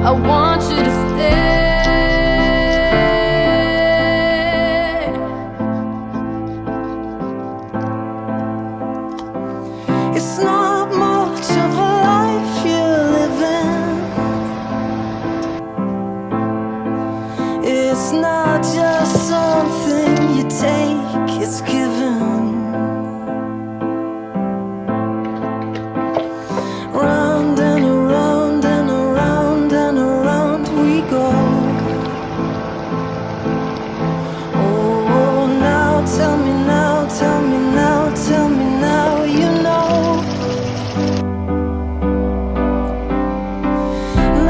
I want you to stay. It's not much of a life you're living. It's not just something